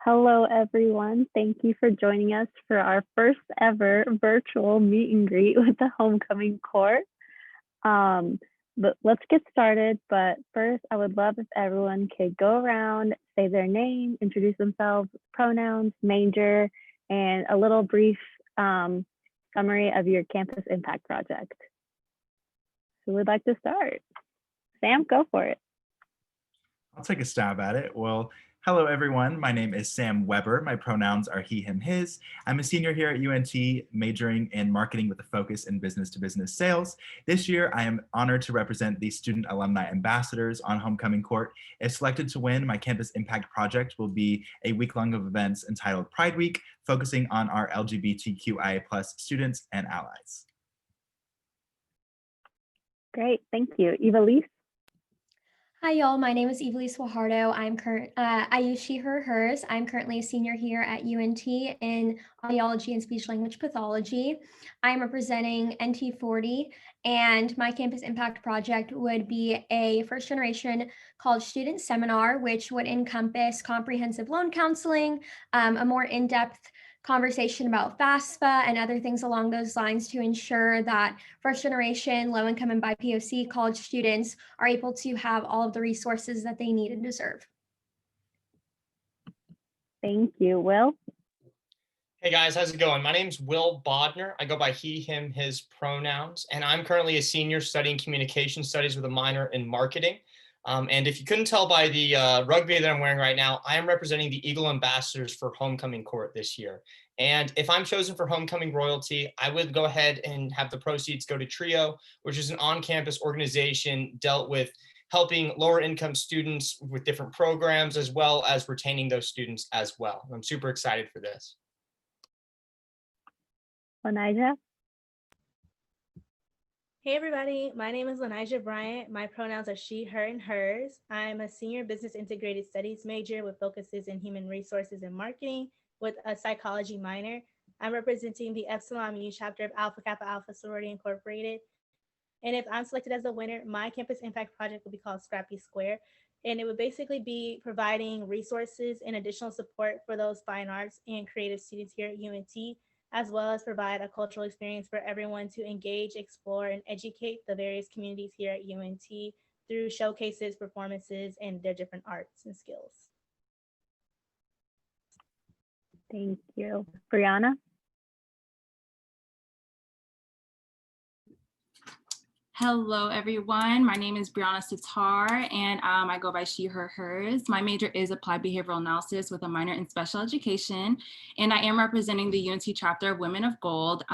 Hello, everyone. Thank you for joining us for our first ever virtual meet and greet with the homecoming court. Um, but let's get started. But first, I would love if everyone could go around, say their name, introduce themselves, pronouns, major, and a little brief summary of your campus impact project. Who would like to start? Sam, go for it. I'll take a stab at it. Well, hello everyone. My name is Sam Weber. My pronouns are he, him, his. I'm a senior here at UNT, majoring in marketing with a focus in business-to-business sales. This year, I am honored to represent the student alumni ambassadors on homecoming court. If selected to win, my campus impact project will be a week-long of events entitled Pride Week, focusing on our LGBTQIA+ students and allies. Great, thank you. Evelise? Hi, y'all. My name is Evelise Wahardo. I use she, her, hers. I'm currently a senior here at UNT in audiology and speech language pathology. I'm representing NT40, and my campus impact project would be a first generation college student seminar, which would encompass comprehensive loan counseling, a more in-depth conversation about FAFSA and other things along those lines to ensure that first generation low income and BIPOC college students are able to have all of the resources that they need and deserve. Thank you. Will? Hey guys, how's it going? My name's Will Bodner. I go by he, him, his pronouns, and I'm currently a senior studying communication studies with a minor in marketing. And if you couldn't tell by the rugby that I'm wearing right now, I am representing the Eagle Ambassadors for Homecoming Court this year. And if I'm chosen for Homecoming Royalty, I would go ahead and have the proceeds go to TRIO, which is an on-campus organization dealt with helping lower income students with different programs, as well as retaining those students as well. I'm super excited for this. Lanija? Hey everybody, my name is Lanija Bryant. My pronouns are she, her, and hers. I'm a senior business integrated studies major with focuses in human resources and marketing with a psychology minor. I'm representing the Epsilon Mu chapter of Alpha Kappa Alpha Sorority Incorporated. And if I'm selected as the winner, my campus impact project will be called Scrappy Square. And it would basically be providing resources and additional support for those fine arts and creative students here at UNT, as well as provide a cultural experience for everyone to engage, explore, and educate the various communities here at UNT through showcases, performances, and their different arts and skills. Thank you. Brianna? Hello, everyone. My name is Brianna Sitar, and I go by she, her, hers. My major is applied behavioral analysis with a minor in special education, and I am representing the UNT chapter of Women of Gold.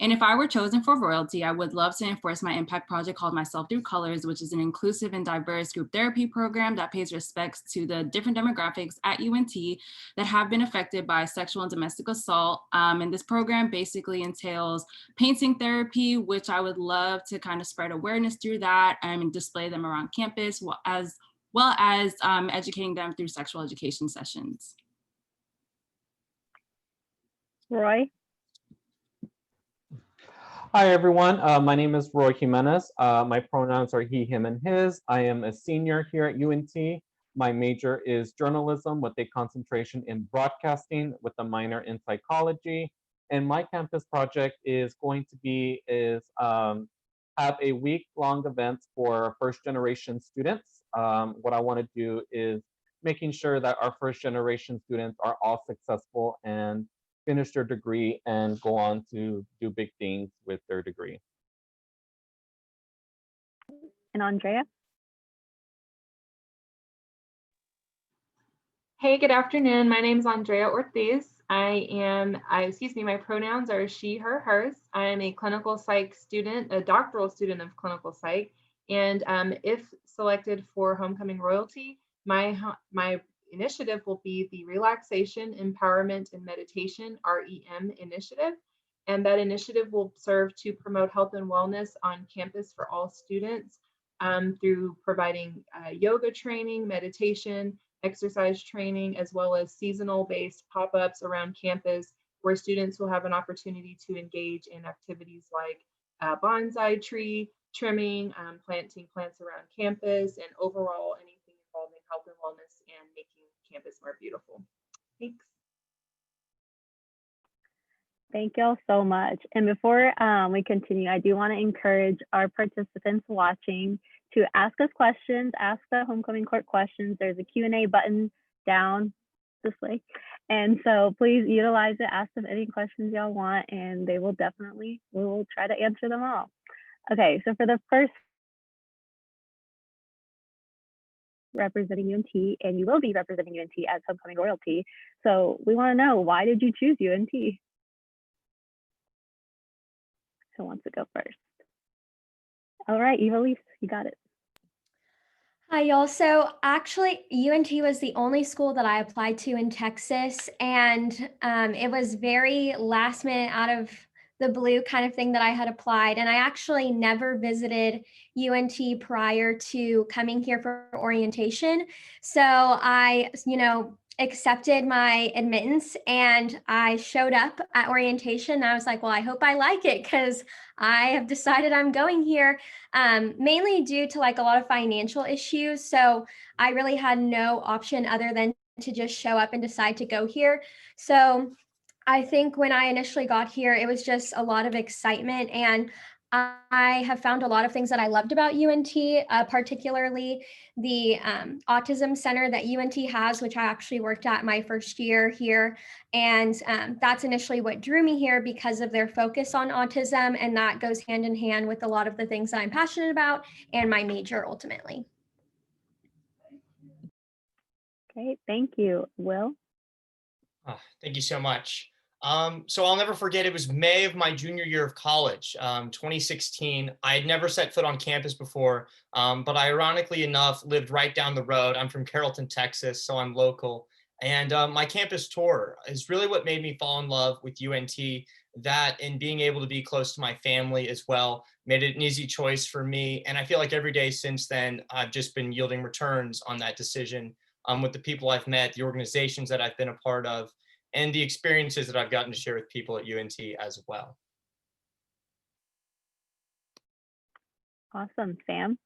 And if I were chosen for royalty, I would love to enforce my impact project called Myself Through Colors, which is an inclusive and diverse group therapy program that pays respects to the different demographics at UNT that have been affected by sexual and domestic assault. And this program basically entails painting therapy, which I would love to kind of spread awareness through that and display them around campus, as well as educating them through sexual education sessions. Roy? Hi, everyone. My name is Roy Jimenez. My pronouns are he, him, and his. I am a senior here at UNT. My major is journalism with a concentration in broadcasting with a minor in psychology. And my campus project is going to be have a week-long event for first-generation students. What I want to do is making sure that our first-generation students are all successful and finish their degree and go on to do big things with their degree. And Andrea? Hey, good afternoon. My name is Andrea Ortiz. My pronouns are she, her, hers. I am a clinical psych student, a doctoral student of clinical psych. And if selected for homecoming royalty, my initiative will be the Relaxation, Empowerment, and Meditation, REM initiative. And that initiative will serve to promote health and wellness on campus for all students through providing yoga training, meditation, exercise training, as well as seasonal-based pop-ups around campus where students will have an opportunity to engage in activities like bonsai tree trimming, planting plants around campus, and overall anything involving health and wellness and making campus more beautiful. Thanks. Thank y'all so much. And before we continue, I do want to encourage our participants watching to ask us questions, ask the homecoming court questions. There's a Q&A button down this way. And so please utilize it, ask them any questions y'all want, and we will try to answer them all. Okay, so for the first representing UNT, and you will be representing UNT as homecoming royalty. So we want to know, why did you choose UNT? Who wants to go first? All right, Eva-Lise, you got it. Hi, y'all. So actually, UNT was the only school that I applied to in Texas, and it was very last minute, out of the blue kind of thing that I had applied. And I actually never visited UNT prior to coming here for orientation. So I, accepted my admittance and I showed up at orientation. And I was like, well, I hope I like it, because I have decided I'm going here, mainly due to like a lot of financial issues. So I really had no option other than to just show up and decide to go here. So I think when I initially got here, it was just a lot of excitement, and I have found a lot of things that I loved about UNT, particularly the autism center that UNT has, which I actually worked at my first year here. And that's initially what drew me here, because of their focus on autism. And that goes hand in hand with a lot of the things that I'm passionate about and my major ultimately. Okay, thank you. Will? Thank you so much. So I'll never forget, it was May of my junior year of college, 2016. I had never set foot on campus before, but I ironically enough lived right down the road. I'm from Carrollton, Texas, so I'm local. And my campus tour is really what made me fall in love with UNT. That, and being able to be close to my family as well, made it an easy choice for me. And I feel like every day since then, I've just been yielding returns on that decision, with the people I've met, the organizations that I've been a part of, and the experiences that I've gotten to share with people at UNT as well. Awesome. Sam?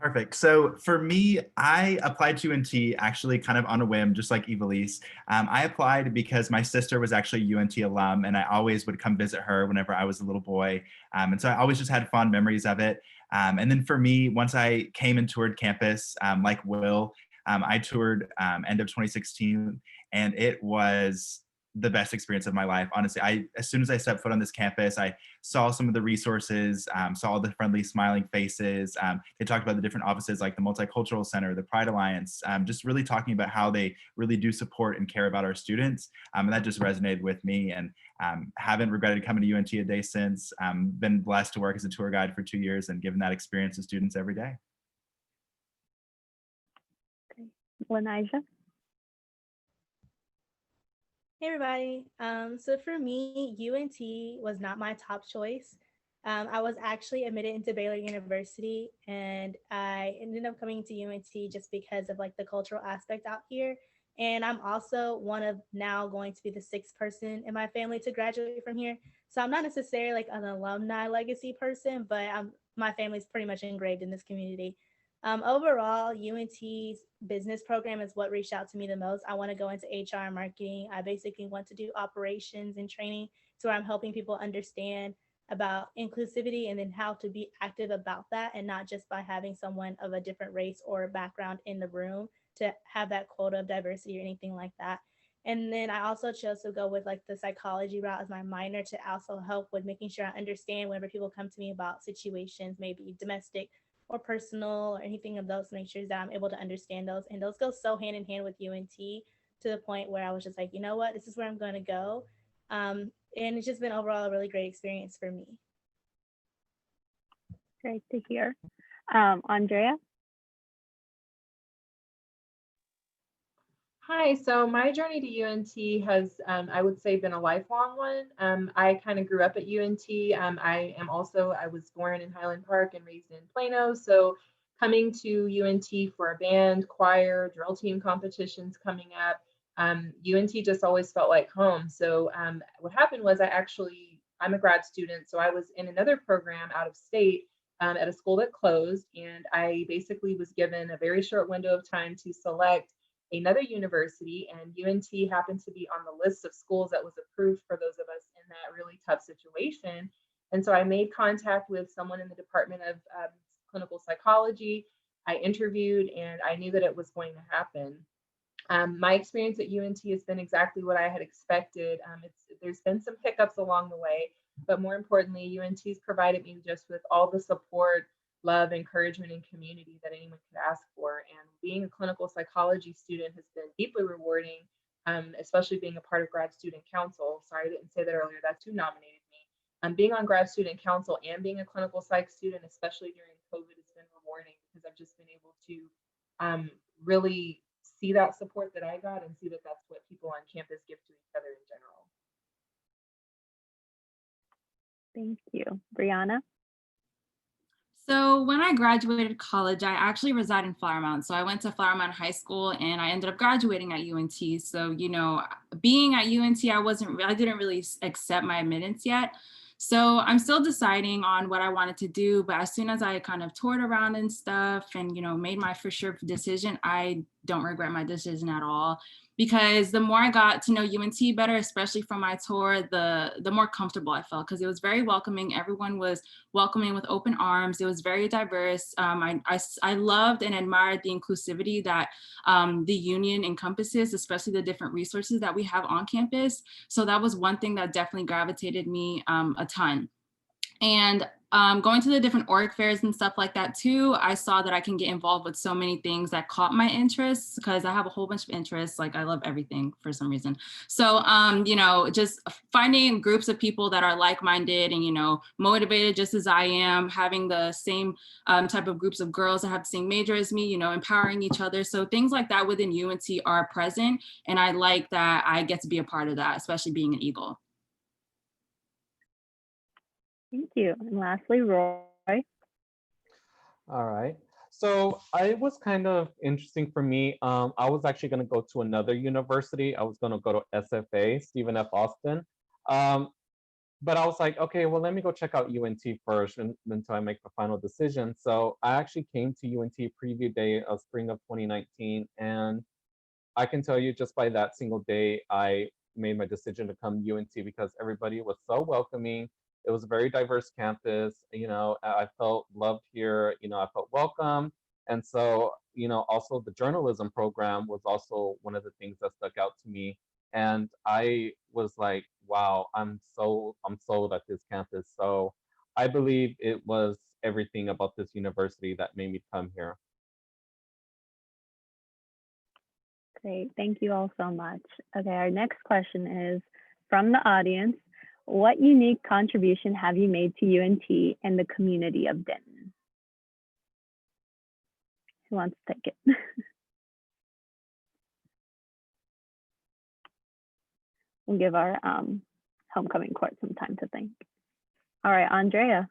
Perfect. So for me, I applied to UNT actually kind of on a whim, just like Eva-Lise. I applied because my sister was actually a UNT alum, and I always would come visit her whenever I was a little boy. And so I always just had fond memories of it. And then for me, once I came and toured campus, like Will, I toured end of 2016, and it was the best experience of my life. Honestly, as soon as I stepped foot on this campus, I saw some of the resources, saw all the friendly, smiling faces. They talked about the different offices like the Multicultural Center, the Pride Alliance, just really talking about how they really do support and care about our students. And that just resonated with me, and haven't regretted coming to UNT a day since. Been blessed to work as a tour guide for 2 years and given that experience to students every day. Lanija? Hey everybody. So for me, UNT was not my top choice. I was actually admitted into Baylor University, and I ended up coming to UNT just because of like the cultural aspect out here. And I'm also one of now going to be the 6th person in my family to graduate from here. So I'm not necessarily like an alumni legacy person, but my family's pretty much engraved in this community. Overall, UNT's business program is what reached out to me the most. I want to go into HR and marketing. I basically want to do operations and training, so I'm helping people understand about inclusivity and then how to be active about that, and not just by having someone of a different race or background in the room to have that quota of diversity or anything like that. And then I also chose to go with like the psychology route as my minor, to also help with making sure I understand whenever people come to me about situations, maybe domestic or personal or anything of those, make sure that I'm able to understand those. And those go so hand in hand with UNT, to the point where I was just like, you know what, this is where I'm going to go. And it's just been overall a really great experience for me. Great to hear. Andrea? Hi, so my journey to UNT has, I would say, been a lifelong one. I kind of grew up at UNT. I was born in Highland Park and raised in Plano. So coming to UNT for a band, choir, drill team competitions coming up, UNT just always felt like home. So what happened was I'm a grad student, so I was in another program out of state at a school that closed, and I basically was given a very short window of time to select another university, and UNT happened to be on the list of schools that was approved for those of us in that really tough situation. And so I made contact with someone in the Department of Clinical Psychology. I interviewed, and I knew that it was going to happen. My experience at UNT has been exactly what I had expected. There's been some hiccups along the way, but more importantly, UNT's provided me just with all the support, love, encouragement, and community that anyone could ask for. And being a clinical psychology student has been deeply rewarding, especially being a part of Grad Student Council. Sorry, I didn't say that earlier. That's who nominated me. Being on Grad Student Council and being a clinical psych student, especially during COVID, has been rewarding because I've just been able to really see that support that I got and see that that's what people on campus give to each other in general. Thank you. Brianna? So when I graduated college, I actually reside in Flower Mound. So I went to Flower Mound High School and I ended up graduating at UNT. So, you know, being at UNT, I didn't really accept my admittance yet. So I'm still deciding on what I wanted to do, but as soon as I kind of toured around and stuff and, you know, made my for sure decision, I don't regret my decision at all. Because the more I got to know UNT better, especially from my tour, the more comfortable I felt because it was very welcoming. Everyone was welcoming with open arms. It was very diverse. I loved and admired the inclusivity that the union encompasses, especially the different resources that we have on campus. So that was one thing that definitely gravitated me a ton. And going to the different org fairs and stuff like that too, I saw that I can get involved with so many things that caught my interests because I have a whole bunch of interests. Like I love everything for some reason. So, you know, just finding groups of people that are like-minded and, you know, motivated just as I am, having the same type of groups of girls that have the same major as me, you know, empowering each other. So things like that within UNT are present. And I like that I get to be a part of that, especially being an Eagle. Thank you. And lastly, Roy. All right. So it was kind of interesting for me. I was actually going to go to another university. I was going to go to SFA, Stephen F. Austin. But I was like, okay, well, let me go check out UNT first until I make the final decision. So I actually came to UNT preview day of spring of 2019. And I can tell you just by that single day, I made my decision to come to UNT because everybody was so welcoming. It was a very diverse campus. You know, I felt loved here. You know, I felt welcome. And so, you know, also the journalism program was also one of the things that stuck out to me. And I was like, wow, I'm sold at this campus. So I believe it was everything about this university that made me come here. Great. Thank you all so much. Okay, our next question is from the audience. What unique contribution have you made to UNT and the community of Denton? Who wants to take it? We'll give our homecoming court some time to think. All right, Andrea.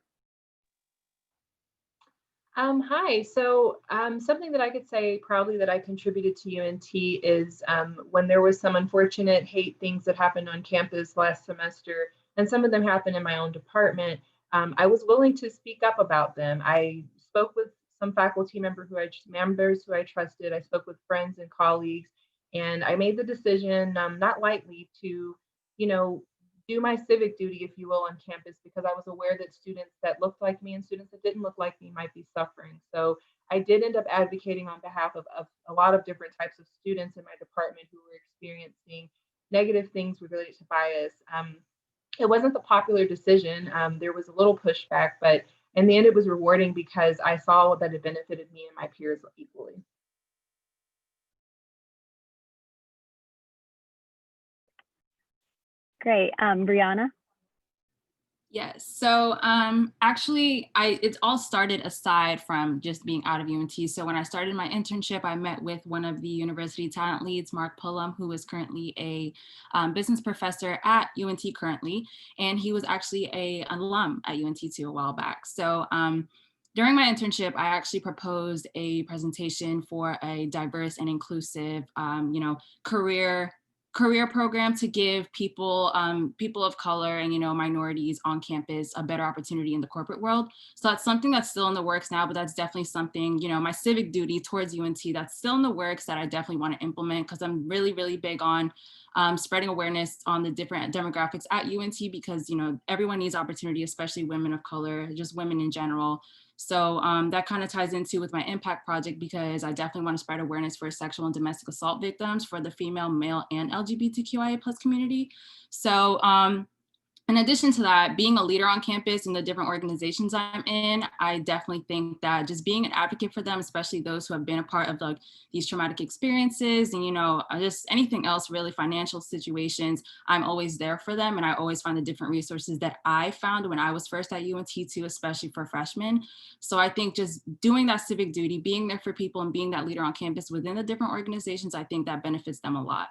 Hi, so something that I could say probably that I contributed to UNT is when there was some unfortunate hate things that happened on campus last semester, and some of them happened in my own department, I was willing to speak up about them. I spoke with some faculty members who I trusted. I spoke with friends and colleagues, and I made the decision, not lightly, to, you know, do my civic duty, if you will, on campus because I was aware that students that looked like me and students that didn't look like me might be suffering. So I did end up advocating on behalf of a lot of different types of students in my department who were experiencing negative things related to bias. It wasn't the popular decision. There was a little pushback, but in the end, it was rewarding because I saw that it benefited me and my peers equally. Great. Brianna? Yes. So actually, it all started aside from just being out of UNT. So when I started my internship, I met with one of the university talent leads, Mark Pullum, who is currently a business professor at UNT currently. And he was actually an alum at UNT too a while back. So during my internship, I actually proposed a presentation for a diverse and inclusive, you know, career career program to give people people of color and minorities on campus a better opportunity in the corporate world. So that's something that's still in the works now, but that's definitely something, my civic duty towards UNT that's still in the works that I definitely want to implement, because I'm really, really big on spreading awareness on the different demographics at UNT, because everyone needs opportunity, especially women of color, just women in general. So that kind of ties into with my impact project, because I definitely want to spread awareness for sexual and domestic assault victims for the female, male, and LGBTQIA+ community. So in addition to that, being a leader on campus in the different organizations I'm in, I definitely think that just being an advocate for them, especially those who have been a part of these traumatic experiences and, just anything else, really financial situations, I'm always there for them. And I always find the different resources that I found when I was first at UNT too, especially for freshmen. So I think just doing that civic duty, being there for people and being that leader on campus within the different organizations, I think that benefits them a lot.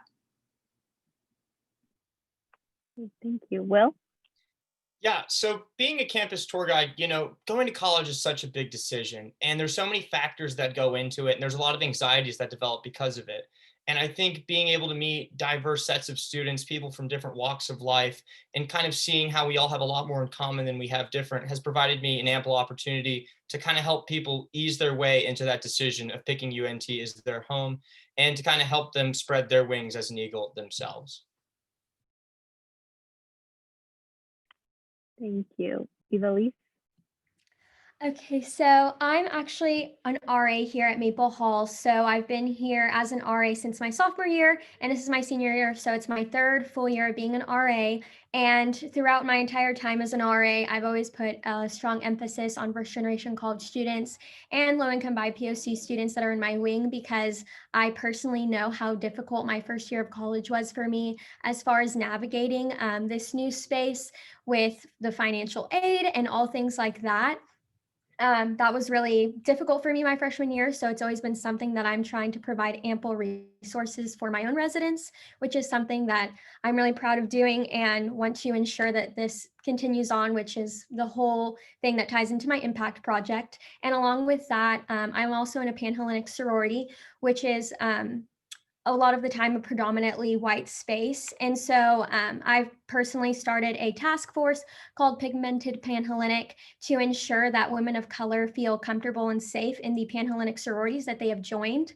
Thank you. Will? Yeah, so being a campus tour guide, going to college is such a big decision, and there's so many factors that go into it, and there's a lot of anxieties that develop because of it. And I think being able to meet diverse sets of students, people from different walks of life, and kind of seeing how we all have a lot more in common than we have different has provided me an ample opportunity to kind of help people ease their way into that decision of picking UNT as their home, and to kind of help them spread their wings as an eagle themselves. Thank you. Evelise? Okay, so I'm actually an RA here at Maple Hall. So I've been here as an RA since my sophomore year, and this is my senior year. So it's my third full year of being an RA. And throughout my entire time as an RA, I've always put a strong emphasis on first generation college students and low income BIPOC students that are in my wing, because I personally know how difficult my first year of college was for me as far as navigating this new space with the financial aid and all things like that. That was really difficult for me my freshman year. So it's always been something that I'm trying to provide ample resources for my own residents, which is something that I'm really proud of doing and want to ensure that this continues on, which is the whole thing that ties into my impact project. And along with that, I'm also in a Panhellenic sorority, which is a lot of the time a predominantly white space. And so I've personally started a task force called Pigmented Panhellenic to ensure that women of color feel comfortable and safe in the Panhellenic sororities that they have joined.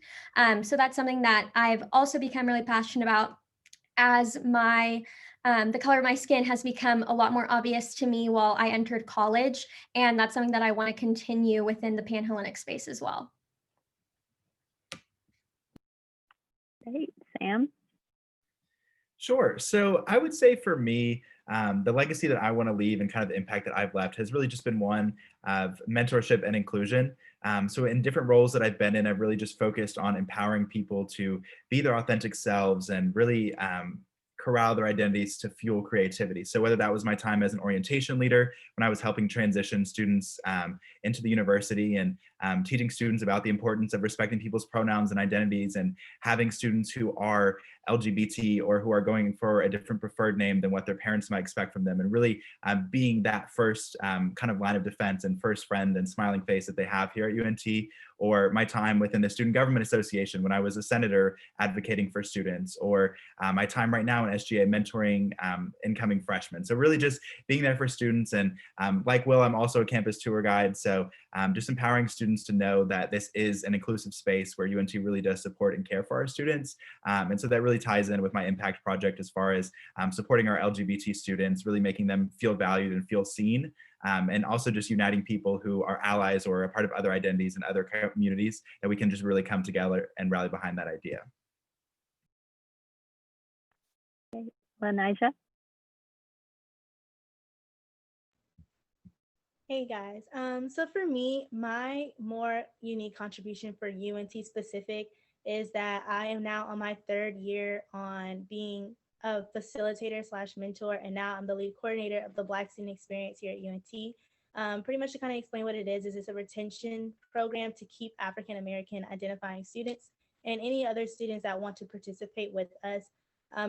So that's something that I've also become really passionate about, as the color of my skin has become a lot more obvious to me while I entered college. And that's something that I want to continue within the Panhellenic space as well. Great. Sam? Sure. So I would say for me, the legacy that I want to leave and kind of the impact that I've left has really just been one of mentorship and inclusion. So in different roles that I've been in, I've really just focused on empowering people to be their authentic selves and really corral their identities to fuel creativity. So whether that was my time as an orientation leader, when I was helping transition students into the university and teaching students about the importance of respecting people's pronouns and identities, and having students who are LGBT or who are going for a different preferred name than what their parents might expect from them, and really being that first kind of line of defense and first friend and smiling face that they have here at UNT, or my time within the Student Government Association when I was a senator advocating for students, or my time right now in SGA mentoring incoming freshmen. So really just being there for students. And like Will, I'm also a campus tour guide. So just empowering students to know that this is an inclusive space where UNT really does support and care for our students. And so that really ties in with my impact project as far as supporting our LGBT students, really making them feel valued and feel seen. And also just uniting people who are allies or a part of other identities and other communities, that we can just really come together and rally behind that idea. Lanija? Hey guys, so for me, my more unique contribution for UNT specific is that I am now on my third year on being a facilitator / mentor, and now I'm the lead coordinator of the Black Student Experience here at UNT. Pretty much to kind of explain what it is it's a retention program to keep African American identifying students and any other students that want to participate with us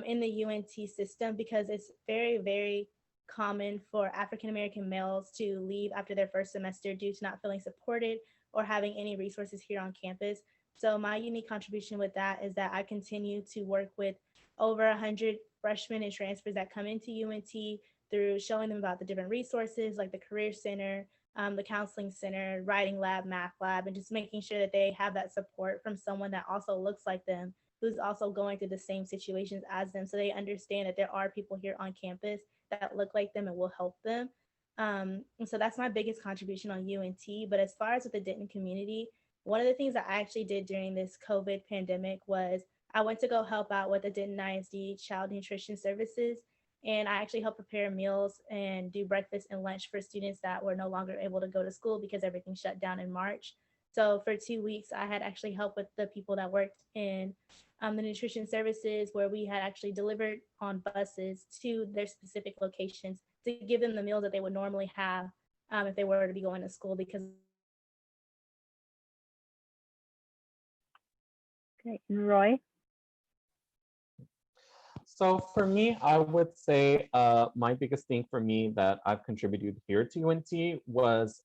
in the UNT system, because it's very, very common for African American males to leave after their first semester due to not feeling supported or having any resources here on campus. So my unique contribution with that is that I continue to work with over 100 freshmen and transfers that come into UNT through showing them about the different resources like the Career Center, the Counseling Center, Writing Lab, Math Lab, and just making sure that they have that support from someone that also looks like them, who's also going through the same situations as them. So they understand that there are people here on campus that look like them and will help them. And so that's my biggest contribution on UNT. But as far as with the Denton community, one of the things that I actually did during this COVID pandemic was I went to go help out with the Denton ISD Child Nutrition Services. And I actually helped prepare meals and do breakfast and lunch for students that were no longer able to go to school because everything shut down in March. So for 2 weeks, I had actually helped with the people that worked in the nutrition services, where we had actually delivered on buses to their specific locations to give them the meals that they would normally have if they were to be going to school. Because Okay, and Roy? So for me, I would say my biggest thing for me that I've contributed here to UNT was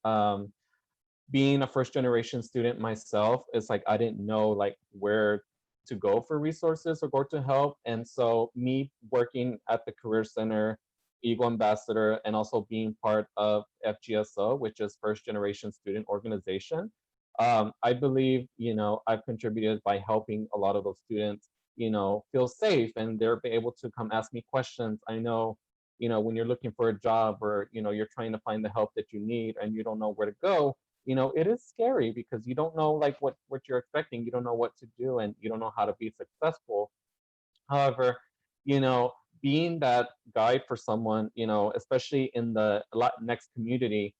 being a first generation student myself. It's like I didn't know like where to go for resources or go to help. And so me working at the Career Center, Eagle Ambassador, and also being part of FGSO, which is First Generation Student Organization, I believe, I've contributed by helping a lot of those students, feel safe, and they're able to come ask me questions. I know, when you're looking for a job, or, you're trying to find the help that you need and you don't know where to go, it is scary because you don't know like what you're expecting. You don't know what to do, and you don't know how to be successful. However, being that guide for someone, especially in the Latinx community,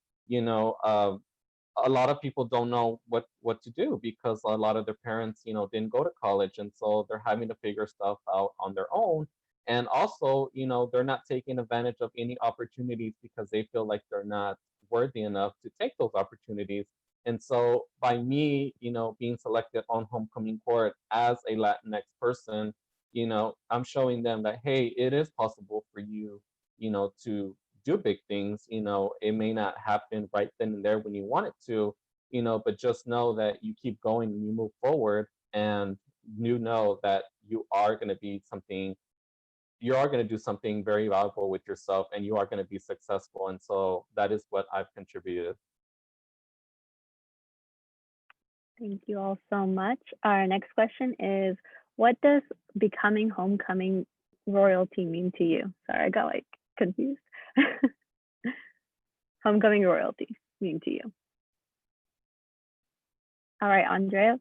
a lot of people don't know what to do because a lot of their parents, didn't go to college, and so they're having to figure stuff out on their own. And also, they're not taking advantage of any opportunities because they feel like they're not worthy enough to take those opportunities. And so by me, being selected on homecoming court as a Latinx person, I'm showing them that, hey, it is possible for you, to do big things. It may not happen right then and there when you want it to, but just know that you keep going and you move forward, and you know that you are going to be something, you are going to do something very valuable with yourself, and you are going to be successful. And so that is what I've contributed. Thank you all so much. Our next question is, what does becoming homecoming royalty mean to you? Sorry, I got like confused. Homecoming royalty mean to you? All right, Andrea.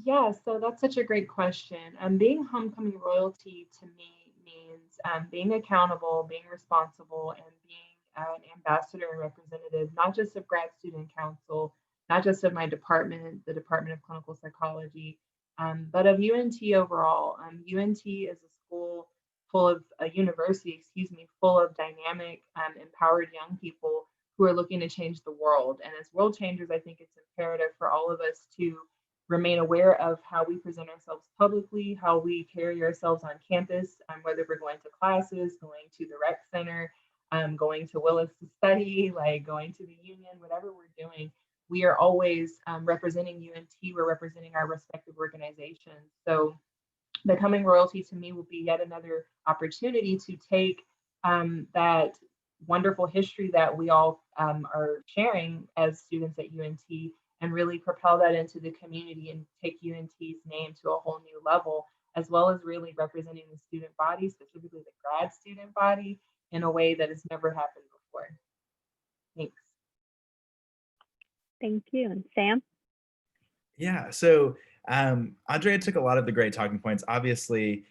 Yeah, so that's such a great question. Being homecoming royalty to me means being accountable, being responsible, and being an ambassador and representative, not just of Grad Student Council, not just of my department, the Department of Clinical Psychology, but of UNT overall. UNT is a school full of, a university, excuse me, full of dynamic, empowered young people who are looking to change the world. And as world changers, I think it's imperative for all of us to remain aware of how we present ourselves publicly, how we carry ourselves on campus, whether we're going to classes, going to the rec center, going to Willis to study, like going to the union, whatever we're doing, we are always representing UNT, we're representing our respective organizations. So becoming royalty to me will be yet another opportunity to take that wonderful history that we all are sharing as students at UNT and really propel that into the community and take UNT's name to a whole new level, as well as really representing the student body, specifically the grad student body, in a way that has never happened before. Thanks. Thank you. And Sam? Yeah, so Andrea took a lot of the great talking points. Obviously,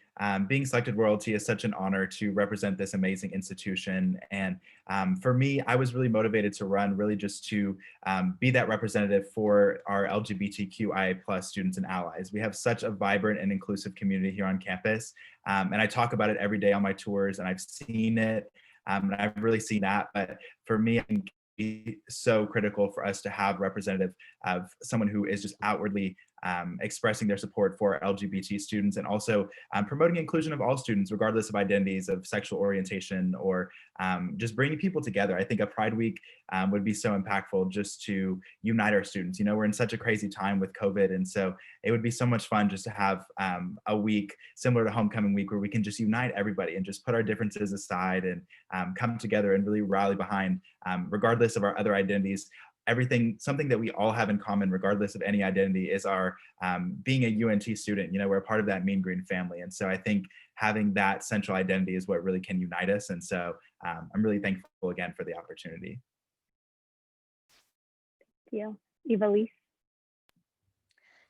being selected royalty is such an honor to represent this amazing institution. And for me, I was really motivated to run, really just to be that representative for our LGBTQIA+ students and allies. We have such a vibrant and inclusive community here on campus. And I talk about it every day on my tours, and I've seen it, and I've really seen that. But for me, I think so critical for us to have representative of someone who is just outwardly expressing their support for LGBT students, and also promoting inclusion of all students, regardless of identities, of sexual orientation, or just bringing people together. I think a Pride Week would be so impactful just to unite our students. You know, we're in such a crazy time with COVID, and so it would be so much fun just to have a week similar to Homecoming Week where we can just unite everybody and just put our differences aside and come together and really rally behind, regardless of our other identities. Something that we all have in common, regardless of any identity, is our being a UNT student. You know, we're a part of that Mean Green family. And so I think having that central identity is what really can unite us. And so I'm really thankful again for the opportunity. Thank you. Evelise?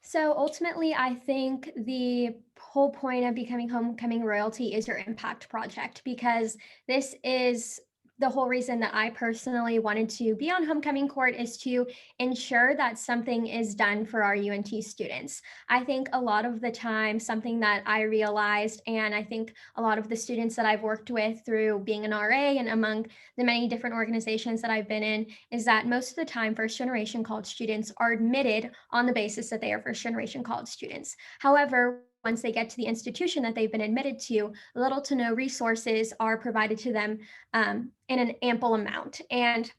So ultimately, I think the whole point of becoming Homecoming Royalty is your impact project, because this is the whole reason that I personally wanted to be on Homecoming Court, is to ensure that something is done for our UNT students. I think a lot of the time, something that I realized, and I think a lot of the students that I've worked with through being an RA and among the many different organizations that I've been in, is that most of the time first generation college students are admitted on the basis that they are first generation college students. However, once they get to the institution that they've been admitted to, little to no resources are provided to them in an ample amount. And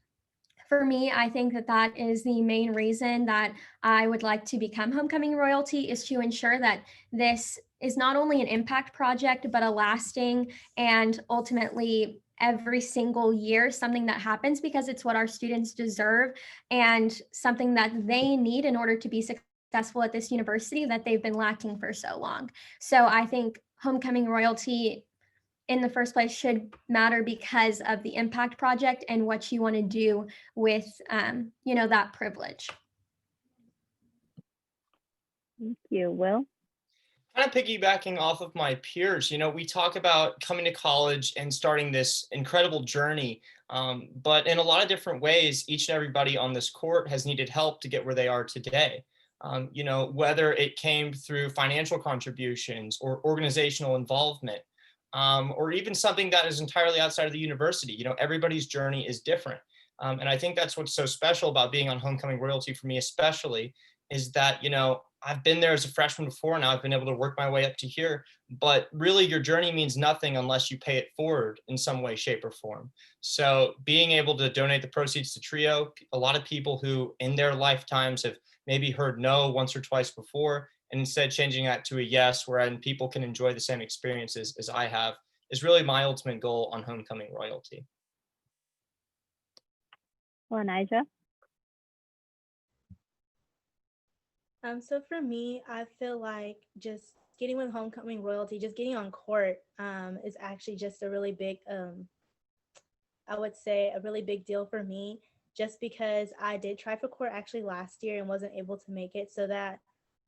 for me, I think that that is the main reason that I would like to become Homecoming Royalty, is to ensure that this is not only an impact project, but a lasting and ultimately every single year something that happens, because it's what our students deserve and something that they need in order to be successful at this university that they've been lacking for so long. So I think Homecoming Royalty in the first place should matter because of the impact project and what you want to do with, that privilege. Thank you. Will? Kind of piggybacking off of my peers, we talk about coming to college and starting this incredible journey, but in a lot of different ways, each and everybody on this court has needed help to get where they are today. Whether it came through financial contributions or organizational involvement, or even something that is entirely outside of the university. Everybody's journey is different. And I think that's what's so special about being on Homecoming Royalty for me, especially, is that, I've been there as a freshman before, and I've been able to work my way up to here, but really your journey means nothing unless you pay it forward in some way, shape, or form. So being able to donate the proceeds to TRIO, a lot of people who in their lifetimes have maybe heard no once or twice before, and instead changing that to a yes, wherein people can enjoy the same experiences as I have, is really my ultimate goal on Homecoming Royalty. Lanija? So for me, I feel like just getting with Homecoming Royalty, just getting on court is actually just a really big, I would say a really big deal for me, just because I did try for court actually last year and wasn't able to make it. So that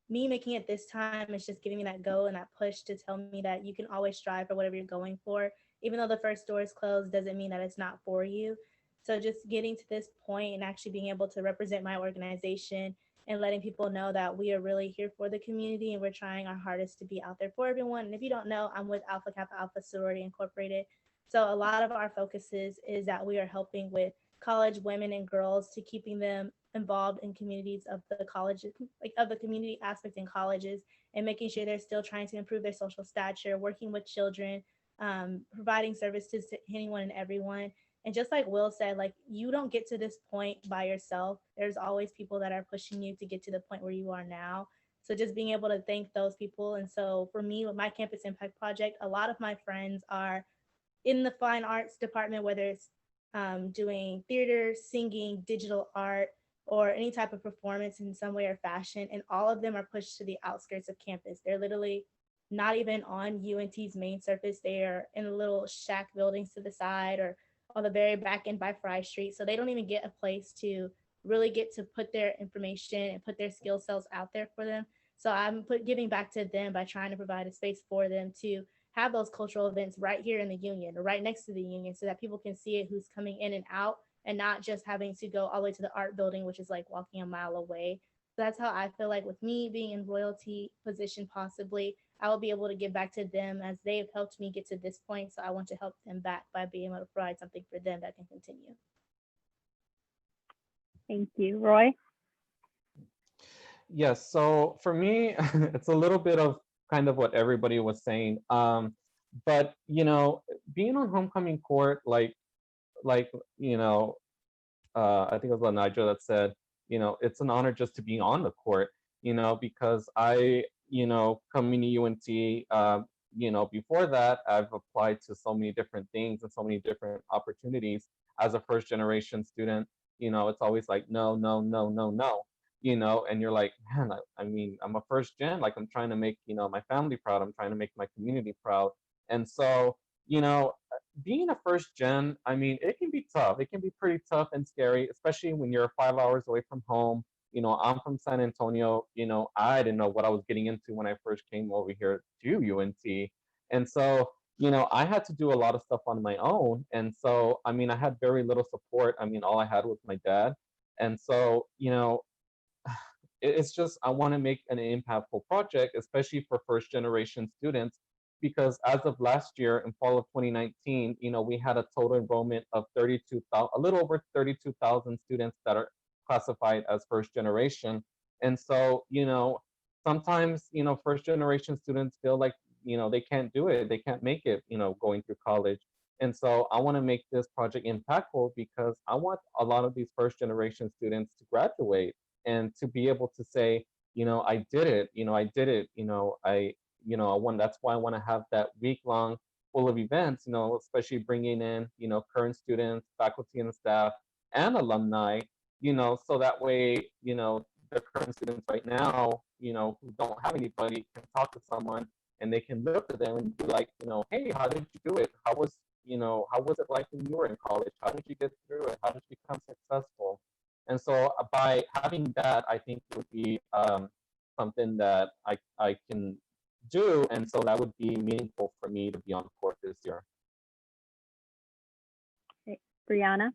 me making it this time is just giving me that go and that push to tell me that you can always strive for whatever you're going for. Even though the first door is closed doesn't mean that it's not for you. So just getting to this point and actually being able to represent my organization and letting people know that we are really here for the community and we're trying our hardest to be out there for everyone. And if you don't know, I'm with Alpha Kappa Alpha Sorority Incorporated. So a lot of our focuses is that we are helping with college women and girls to keeping them involved in communities of the colleges, like of the community aspect in colleges, and making sure they're still trying to improve their social stature, working with children, providing services to anyone and everyone. And just like Will said, like, you don't get to this point by yourself. There's always people that are pushing you to get to the point where you are now. So just being able to thank those people. And so for me, with my Campus Impact Project, a lot of my friends are in the fine arts department, whether it's doing theater, singing, digital art, or any type of performance in some way or fashion. And all of them are pushed to the outskirts of campus. They're literally not even on UNT's main surface. They are in little shack buildings to the side or on the very back end by Fry Street. So they don't even get a place to really get to put their information and put their skill sets out there for them. So I'm giving back to them by trying to provide a space for them to have those cultural events right here in the union or right next to the union so that people can see it who's coming in and out and not just having to go all the way to the art building, which is like walking a mile away. So that's how I feel like with me being in royalty position, possibly, I will be able to give back to them as they have helped me get to this point. So I want to help them back by being able to provide something for them that can continue. Thank you. Roy? Yes, so for me, it's a little bit of kind of what everybody was saying. But being on homecoming court, like you know, I think it was Lanija that said, it's an honor just to be on the court, because coming to UNT, before that, I've applied to so many different things and so many different opportunities as a first generation student. It's always like, no, no, no, no, no, and you're like, man, I mean, I'm a first gen, like I'm trying to make, my family proud. I'm trying to make my community proud. And so, you know, being a first gen, I mean, it can be tough. It can be pretty tough and scary, especially when you're 5 hours away from home. I'm from San Antonio. I didn't know what I was getting into when I first came over here to UNT. And so, I had to do a lot of stuff on my own. And so, I mean, I had very little support. I mean, all I had was my dad. And so, it's just, I want to make an impactful project, especially for first generation students, because as of last year in fall of 2019, we had a total enrollment of 32,000, a little over 32,000 students that are classified as first generation. And so, sometimes, first generation students feel like, they can't do it, they can't make it, going through college. And so I want to make this project impactful because I want a lot of these first generation students to graduate and to be able to say, I did it, I did it, I want, that's why I want to have that week long full of events, especially bringing in, current students, faculty and staff, and alumni, so that way, the current students right now, who don't have anybody can talk to someone and they can look at them and be like, hey, how did you do it? How was it like when you were in college? How did you get through it? How did you become successful? And so by having that, I think it would be something that I can do. And so that would be meaningful for me to be on court this year. Okay. Brianna?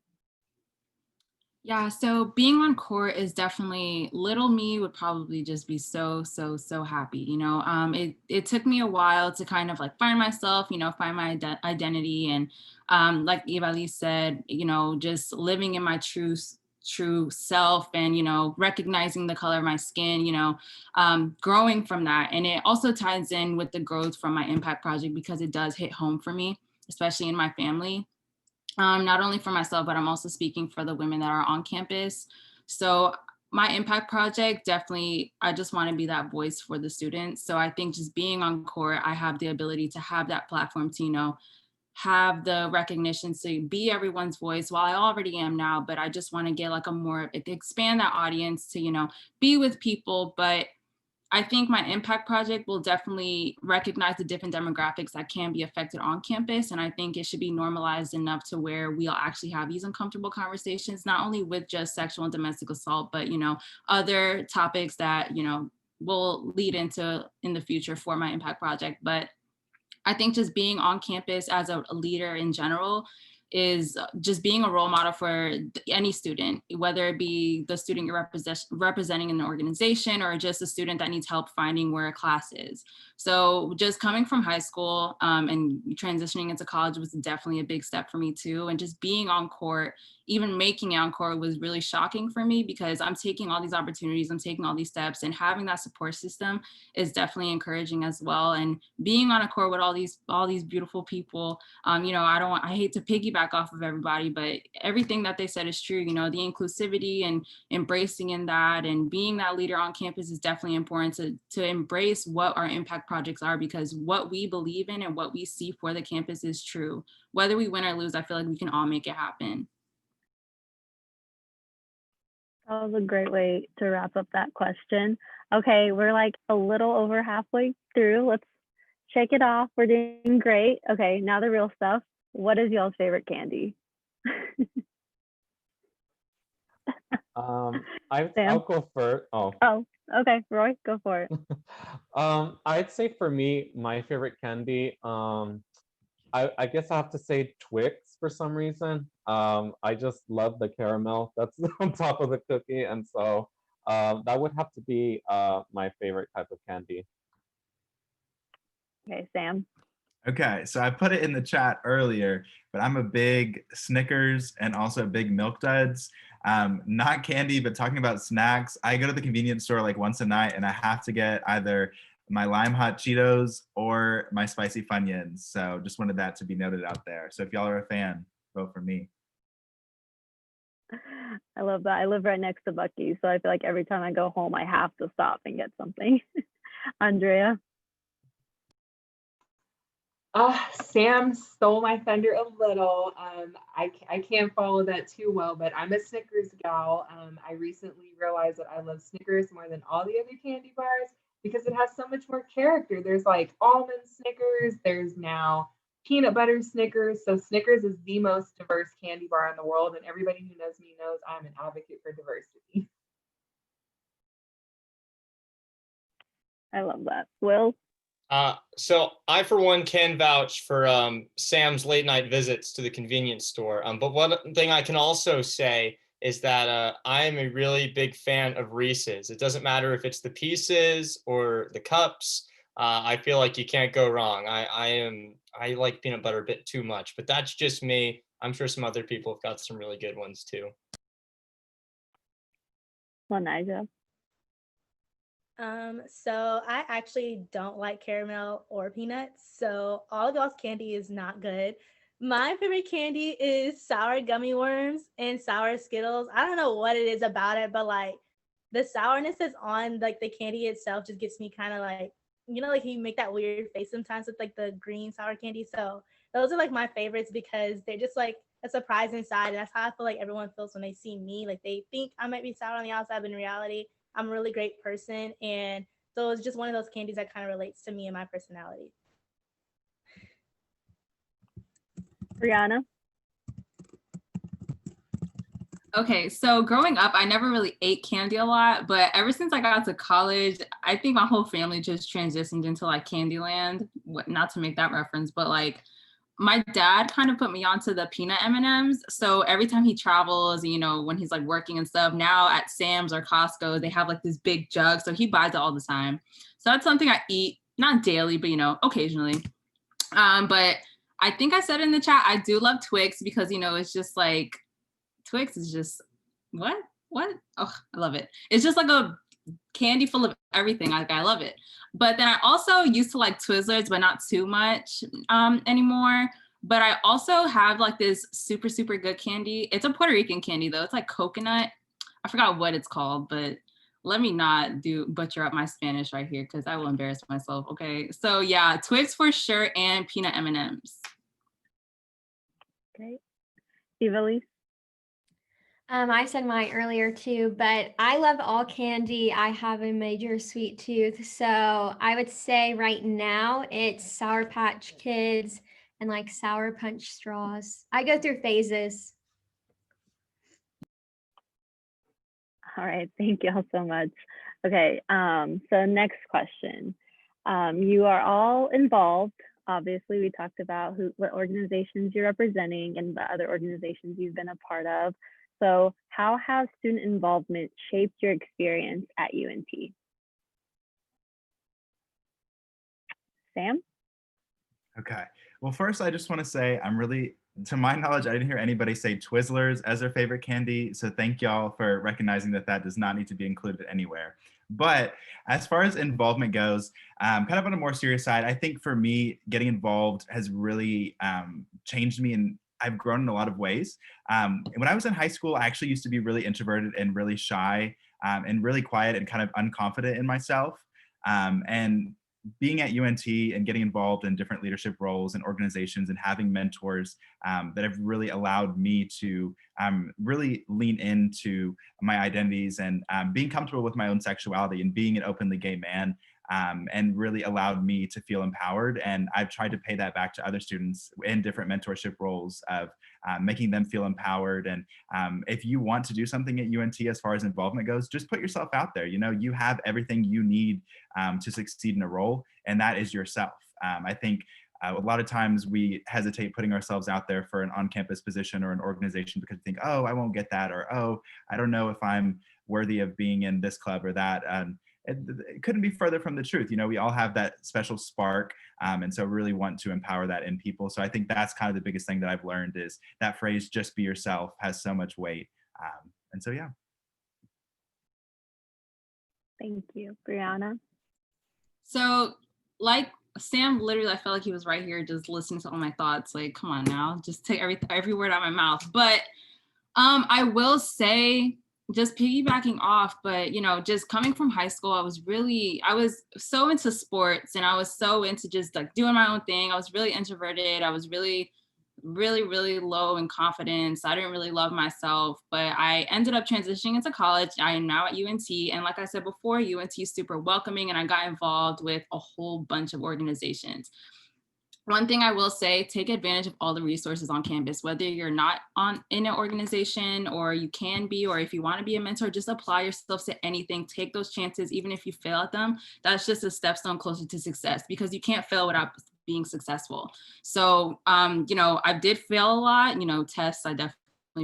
Yeah, so being on court is definitely, little me would probably just be so happy. It took me a while to kind of like find myself, find my identity. And like Eva said, just living in my true self and, recognizing the color of my skin, growing from that. And it also ties in with the growth from my impact project because it does hit home for me, especially in my family. Not only for myself, but I'm also speaking for the women that are on campus. So my impact project, definitely, I just want to be that voice for the students. So I think just being on court, I have the ability to have that platform to, have the recognition to be everyone's voice. Well, I already am now, but I just want to get like expand that audience to, be with people. But I think my impact project will definitely recognize the different demographics that can be affected on campus. And I think it should be normalized enough to where we'll actually have these uncomfortable conversations, not only with just sexual and domestic assault, but, other topics that, will lead into in the future for my impact project. But I think just being on campus as a leader in general is just being a role model for any student, whether it be the student you're representing in an organization or just a student that needs help finding where a class is. So just coming from high school and transitioning into college was definitely a big step for me too. And just being on court, even making it on court was really shocking for me because I'm taking all these opportunities, I'm taking all these steps, and having that support system is definitely encouraging as well. And being on a court with all these beautiful people, I hate to piggyback off of everybody, but everything that they said is true. The inclusivity and embracing in that and being that leader on campus is definitely important to embrace what our impact projects are, because what we believe in and what we see for the campus is true. Whether we win or lose, I feel like we can all make it happen. That was a great way to wrap up that question. Okay, we're like a little over halfway through. Let's shake it off. We're doing great. Okay, now the real stuff. What is y'all's favorite candy? I'll Sam? go first. Oh, Okay, Roy, go for it. I'd say for me, my favorite candy, I guess I have to say Twix for some reason. I just love the caramel that's on top of the cookie. And so that would have to be my favorite type of candy. Okay, Sam. Okay, so I put it in the chat earlier, but I'm a big Snickers and also big Milk Duds. Not candy, but talking about snacks, I go to the convenience store like once a night and I have to get either my lime hot Cheetos or my spicy Funyuns. So just wanted that to be noted out there. So if y'all are a fan, vote for me. I love that. I live right next to Buc-ee's, so I feel like every time I go home, I have to stop and get something. Andrea? Sam stole my thunder a little. I can't follow that too well, but I'm a Snickers gal. I recently realized that I love Snickers more than all the other candy bars because it has so much more character. There's like almond Snickers, there's now peanut butter Snickers. So Snickers is the most diverse candy bar in the world, and everybody who knows me knows I'm an advocate for diversity. I love that. Will? So I, for one, can vouch for Sam's late night visits to the convenience store. But one thing I can also say is that I am a really big fan of Reese's. It doesn't matter if it's the pieces or the cups. I feel like you can't go wrong. I like peanut butter a bit too much, but that's just me. I'm sure some other people have got some really good ones too. Lanija? So I actually don't like caramel or peanuts, so all of y'all's candy is not good. My favorite candy is sour gummy worms and sour Skittles. I don't know what it is about it, but like the sourness that's on like the candy itself just gets me kind of like, like you make that weird face sometimes with like the green sour candy. So those are like my favorites because they're just like a surprise inside. And that's how I feel like everyone feels when they see me. Like they think I might be sour on the outside, but in reality, I'm a really great person. And so it's just one of those candies that kind of relates to me and my personality. Brianna? Okay, so growing up, I never really ate candy a lot, but ever since I got to college, I think my whole family just transitioned into like Candyland. Not to make that reference, but like my dad kind of put me onto the peanut M&Ms. So every time he travels, when he's like working and stuff, now at Sam's or Costco, they have like this big jug. So he buys it all the time. So that's something I eat, not daily, but occasionally. But I think I said in the chat, I do love Twix because, it's just like, Twix is just, what? Oh, I love it. It's just like a candy full of everything. Like, I love it. But then I also used to like Twizzlers, but not too much anymore. But I also have like this super, super good candy. It's a Puerto Rican candy though. It's like coconut. I forgot what it's called, but let me not butcher up my Spanish right here because I will embarrass myself. Okay, so yeah, Twix for sure and peanut M&Ms. Okay. Evelise? I said mine earlier too, but I love all candy. I have a major sweet tooth. So I would say right now it's Sour Patch Kids and like Sour Punch straws. I go through phases. All right, thank you all so much. Okay, so next question. You are all involved. Obviously, we talked about what organizations you're representing and the other organizations you've been a part of. So how has student involvement shaped your experience at UNT? Sam? Okay. Well, first, I just want to say to my knowledge, I didn't hear anybody say Twizzlers as their favorite candy. So thank y'all for recognizing that does not need to be included anywhere. But as far as involvement goes, kind of on a more serious side, I think for me, getting involved has really changed me, and I've grown in a lot of ways. When I was in high school, I actually used to be really introverted and really shy and really quiet and kind of unconfident in myself. And being at UNT and getting involved in different leadership roles and organizations and having mentors that have really allowed me to really lean into my identities and being comfortable with my own sexuality and being an openly gay man and really allowed me to feel empowered. And I've tried to pay that back to other students in different mentorship roles of making them feel empowered. And if you want to do something at UNT as far as involvement goes, just put yourself out there. You have everything you need to succeed in a role, and that is yourself. I think a lot of times we hesitate putting ourselves out there for an on-campus position or an organization because we think, oh, I won't get that, or oh, I don't know if I'm worthy of being in this club or that. It couldn't be further from the truth. We all have that special spark. And so really want to empower that in people. So I think that's kind of the biggest thing that I've learned is that phrase, just be yourself, has so much weight. And so, yeah. Thank you. Brianna? So like Sam, literally, I felt like he was right here just listening to all my thoughts. Like, come on now, just take every word out of my mouth. But I will say, just piggybacking off, but just coming from high school, I was so into sports and I was so into just like doing my own thing. I was really introverted. I was really low in confidence. I didn't really love myself, but I ended up transitioning into college. I am now at UNT. And like I said before, UNT is super welcoming and I got involved with a whole bunch of organizations. One thing I will say, take advantage of all the resources on campus, whether you're not in an organization or you can be, or if you want to be a mentor, just apply yourself to anything, take those chances, even if you fail at them. That's just a stepstone closer to success because you can't fail without being successful. So, I did fail a lot, tests, I definitely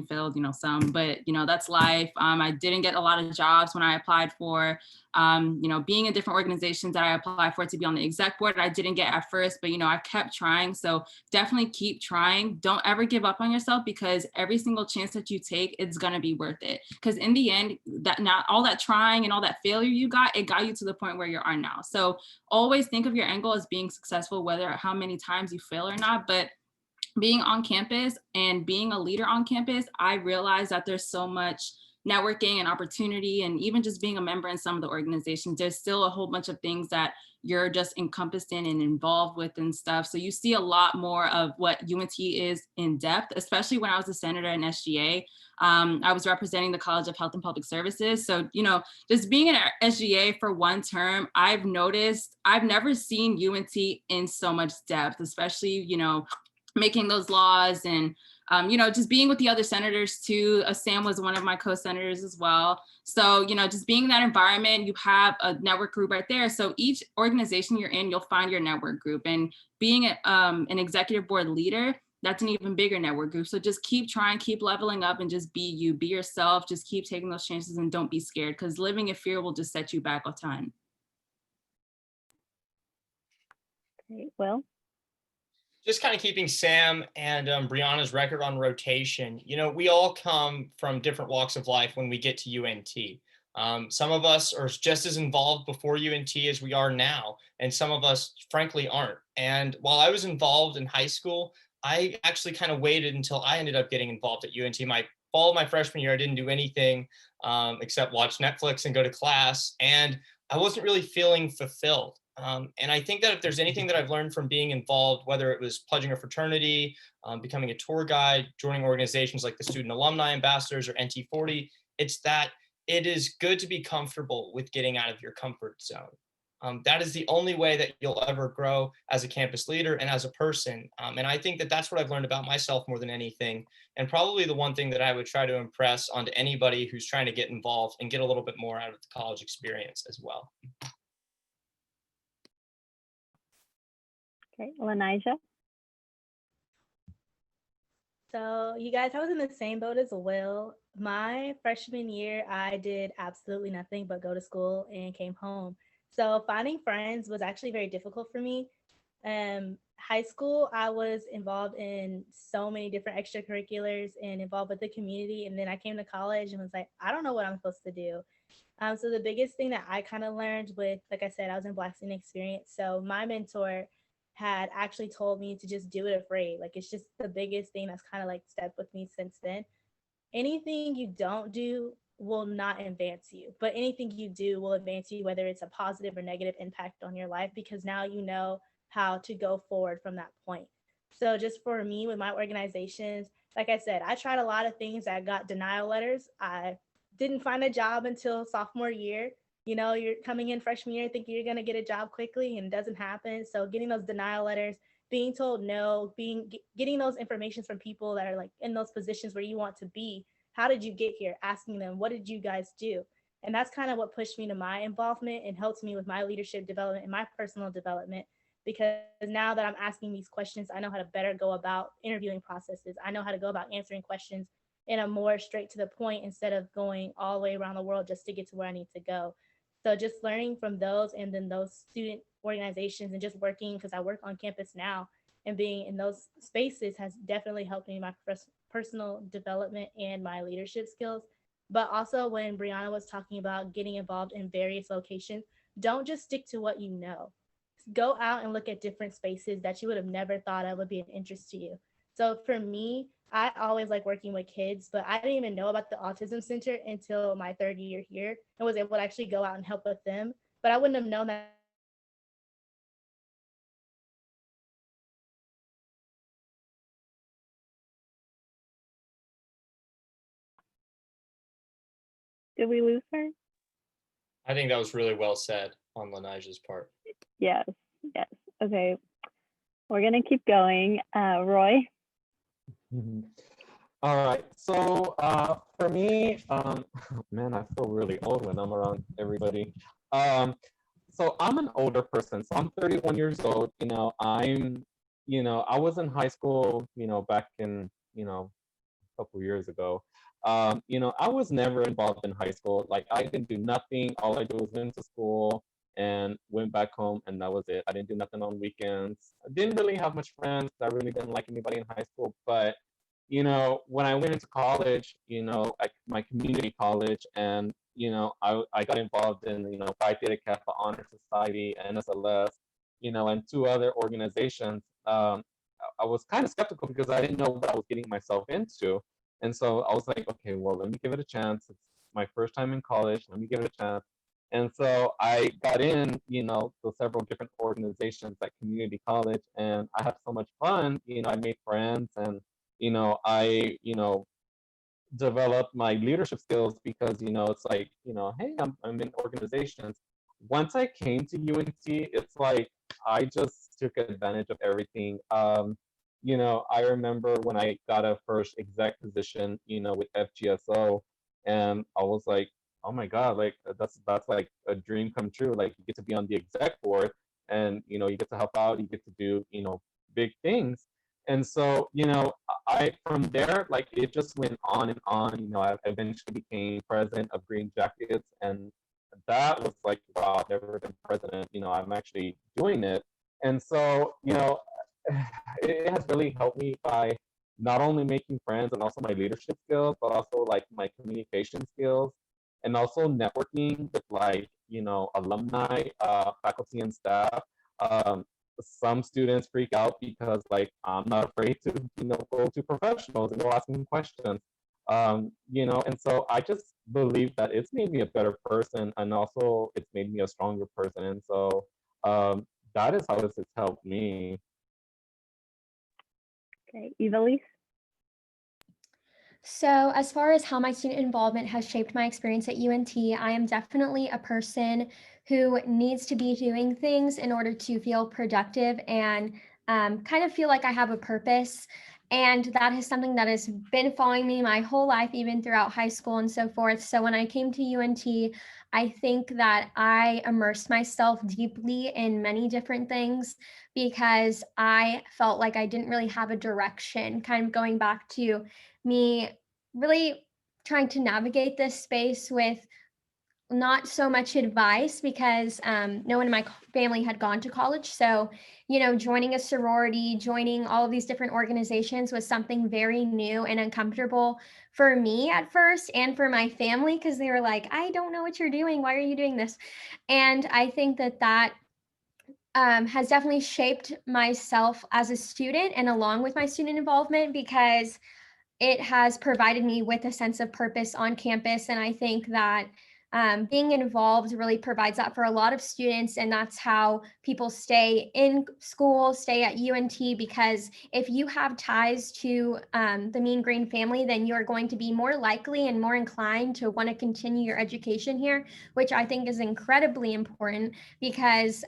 failed, some, but that's life. I didn't get a lot of jobs when I applied for, being in different organizations that I applied for to be on the exec board, I didn't get at first, but I kept trying. So definitely keep trying. Don't ever give up on yourself because every single chance that you take, it's going to be worth it. Because in the end, that not all that trying and all that failure it got you to the point where you are now. So always think of your end goal as being successful, whether how many times you fail or not. But being on campus and being a leader on campus, I realized that there's so much networking and opportunity, and even just being a member in some of the organizations, there's still a whole bunch of things that you're just encompassed in and involved with and stuff. So you see a lot more of what UNT is in depth, especially when I was a senator in SGA. I was representing the College of Health and Public Services. So, just being in SGA for one term, I've noticed, I've never seen UNT in so much depth, especially, making those laws and just being with the other senators too. Sam was one of my co-senators as well. So, just being in that environment, you have a network group right there. So each organization you're in, you'll find your network group. And being an executive board leader, that's an even bigger network group. So just keep trying, keep leveling up and just be you, be yourself, just keep taking those chances and don't be scared because living in fear will just set you back a ton. Okay, Will? Just kind of keeping Sam and Brianna's record on rotation, we all come from different walks of life when we get to UNT. Some of us are just as involved before UNT as we are now, and some of us frankly aren't. And while I was involved in high school, I actually kind of waited until I ended up getting involved at UNT. My fall of my freshman year, I didn't do anything except watch Netflix and go to class, and I wasn't really feeling fulfilled. And I think that if there's anything that I've learned from being involved, whether it was pledging a fraternity, becoming a tour guide, joining organizations like the Student Alumni Ambassadors or NT40, it's that it is good to be comfortable with getting out of your comfort zone. That is the only way that you'll ever grow as a campus leader and as a person. And I think that that's what I've learned about myself more than anything. And probably the one thing that I would try to impress onto anybody who's trying to get involved and get a little bit more out of the college experience as well. Okay, Lanija? So you guys, I was in the same boat as Will. My freshman year, I did absolutely nothing but go to school and came home. So finding friends was actually very difficult for me. High school, I was involved in so many different extracurriculars and involved with the community. And then I came to college and was like, I don't know what I'm supposed to do. So the biggest thing that I kind of learned with, like I said, I was in Black Student Experience. So my mentor had actually told me to just do it afraid. Like, it's just the biggest thing that's kind of like stepped with me since then. Anything you don't do will not advance you, but anything you do will advance you, whether it's a positive or negative impact on your life, because now you know how to go forward from that point. So just for me with my organizations, like I said, I tried a lot of things. I got denial letters. I didn't find a job until sophomore year. You're coming in freshman year thinking you're going to get a job quickly and it doesn't happen. So getting those denial letters, being told no, getting those informations from people that are like in those positions where you want to be. How did you get here? Asking them, what did you guys do? And that's kind of what pushed me to my involvement and helped me with my leadership development and my personal development. Because now that I'm asking these questions, I know how to better go about interviewing processes. I know how to go about answering questions in a more straight to the point instead of going all the way around the world just to get to where I need to go. So just learning from those and then those student organizations and just working, because I work on campus now, and being in those spaces has definitely helped me in my personal development and my leadership skills. But also when Brianna was talking about getting involved in various locations, don't just stick to what you know. Go out and look at different spaces that you would have never thought of would be an interest to you. So for me, I always like working with kids, but I didn't even know about the Autism Center until my third year here and was able to actually go out and help with them. But I wouldn't have known that Did we lose her? I think that was really well said on Lanija's part. Yes, yes. Okay, we're gonna keep going. Roy? Mhm. All right. So for me, man, I feel really old when I'm around everybody. So I'm an older person. So I'm 31 years old. I was in high school, back in, a couple years ago. I was never involved in high school. Like I didn't do nothing. All I did was went to school and went back home, and that was it. I didn't do nothing on weekends. I didn't really have much friends. I really didn't like anybody in high school. But when I went into college, like my community college, and I got involved in Phi Theta Kappa Honor Society, NSLS, and two other organizations. I was kind of skeptical because I didn't know what I was getting myself into. And so I was like, okay, well, let me give it a chance. It's my first time in college. Let me give it a chance. And so I got in, to several different organizations at community college, and I had so much fun. I made friends, and I developed my leadership skills because it's like hey, I'm in organizations. Once I came to UNT, it's like I just took advantage of everything. I remember when I got a first exec position, with FGSO, and I was like, oh my god, like that's like a dream come true. Like you get to be on the exec board, and you get to help out, you get to do big things. And so, I from there, like it just went on and on. I eventually became president of Green Jackets, and that was like, wow, I've never been president. I'm actually doing it. And so, it has really helped me by not only making friends and also my leadership skills, but also like my communication skills, and also networking with like, alumni, faculty and staff. Um, some students freak out because like I'm not afraid to go to professionals and go ask them questions. And so I just believe that it's made me a better person, and also it's made me a stronger person. And so that is how this has helped me. Okay, Evelise? So, as far as how my student involvement has shaped my experience at UNT, I am definitely a person who needs to be doing things in order to feel productive and kind of feel like I have a purpose. And that is something that has been following me my whole life, even throughout high school and so forth. So, when I came to UNT, I think that I immersed myself deeply in many different things because I felt like I didn't really have a direction, kind of going back to me really trying to navigate this space with not so much advice because no one in my family had gone to college. So, joining a sorority, joining all of these different organizations was something very new and uncomfortable for me at first and for my family because they were like, I don't know what you're doing. Why are you doing this? And I think that has definitely shaped myself as a student and along with my student involvement because it has provided me with a sense of purpose on campus. And I think that being involved really provides that for a lot of students. And that's how people stay in school, stay at UNT, because if you have ties to the Mean Green family, then you're going to be more likely and more inclined to want to continue your education here, which I think is incredibly important because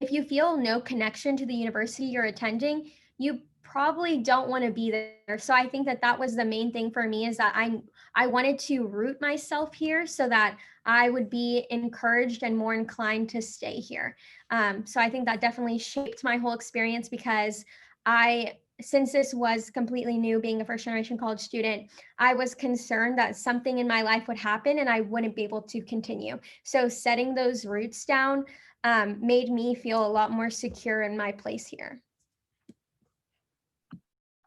if you feel no connection to the university you're attending, you probably don't want to be there. So I think that was the main thing for me is that I wanted to root myself here so that I would be encouraged and more inclined to stay here. So I think that definitely shaped my whole experience because since this was completely new, being a first generation college student, I was concerned that something in my life would happen and I wouldn't be able to continue. So setting those roots down made me feel a lot more secure in my place here.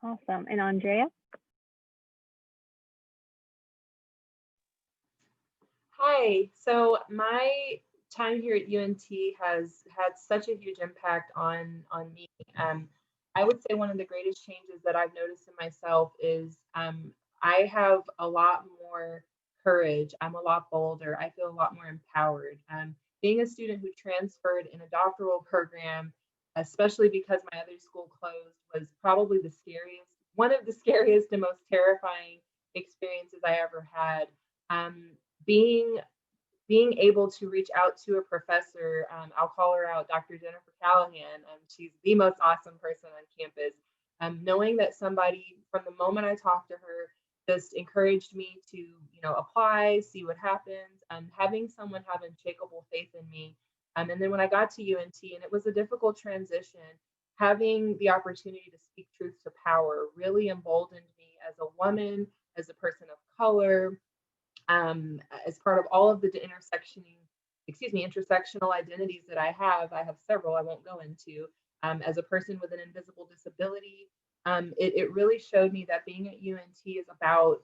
Awesome. And Andrea? Hi. So my time here at UNT has had such a huge impact on me. I would say one of the greatest changes that I've noticed in myself is I have a lot more courage. I'm a lot bolder. I feel a lot more empowered. Being a student who transferred in a doctoral program, especially because my other school closed, was probably the scariest, one of the scariest and most terrifying experiences I ever had. Um, being being able to reach out to a professor, I'll call her out, Dr. Jennifer Callahan. She's the most awesome person on campus. Knowing that somebody from the moment I talked to her just encouraged me to, apply, see what happens, having someone have unshakable faith in me. And then when I got to UNT, and it was a difficult transition, having the opportunity to speak truth to power really emboldened me as a woman, as a person of color, as part of all of the intersectional identities that I have several I won't go into. As a person with an invisible disability, it really showed me that being at UNT is about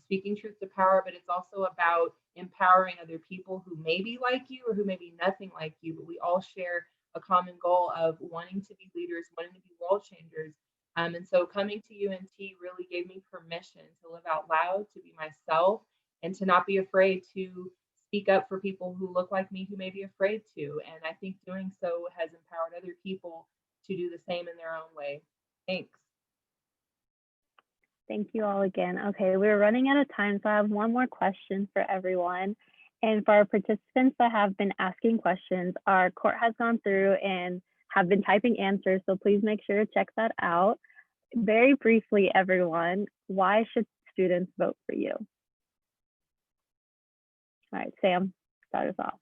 speaking truth to power, but it's also about empowering other people who may be like you or who may be nothing like you, but we all share a common goal of wanting to be leaders, wanting to be world changers. And so coming to UNT really gave me permission to live out loud, to be myself, and to not be afraid to speak up for people who look like me who may be afraid to. And I think doing so has empowered other people to do the same in their own way. Thanks. Thank you all again. Okay, we're running out of time, so I have one more question for everyone. And for our participants that have been asking questions, our court has gone through and have been typing answers, so please make sure to check that out. Very briefly, everyone, why should students vote for you? All right, Sam, start us off.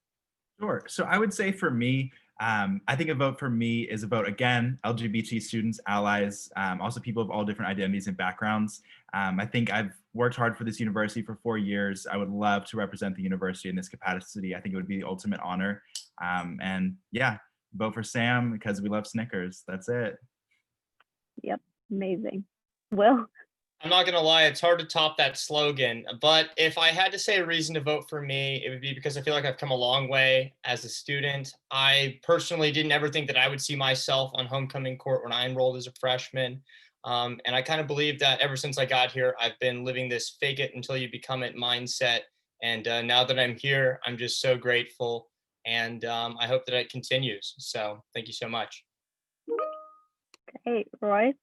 Sure. So I would say for me, I think a vote for me is a vote, again, LGBT students, allies, also people of all different identities and backgrounds. I think I've worked hard for this university for 4 years. I would love to represent the university in this capacity. I think it would be the ultimate honor. And yeah, vote for Sam because we love Snickers. That's it. Yep, amazing. Will? I'm not gonna lie, it's hard to top that slogan, but if I had to say a reason to vote for me, it would be because I feel like I've come a long way as a student. I personally didn't ever think that I would see myself on homecoming court when I enrolled as a freshman. And I kind of believe that ever since I got here, I've been living this fake it until you become it mindset. And now that I'm here, I'm just so grateful. And I hope that it continues. So thank you so much. Great, Roy?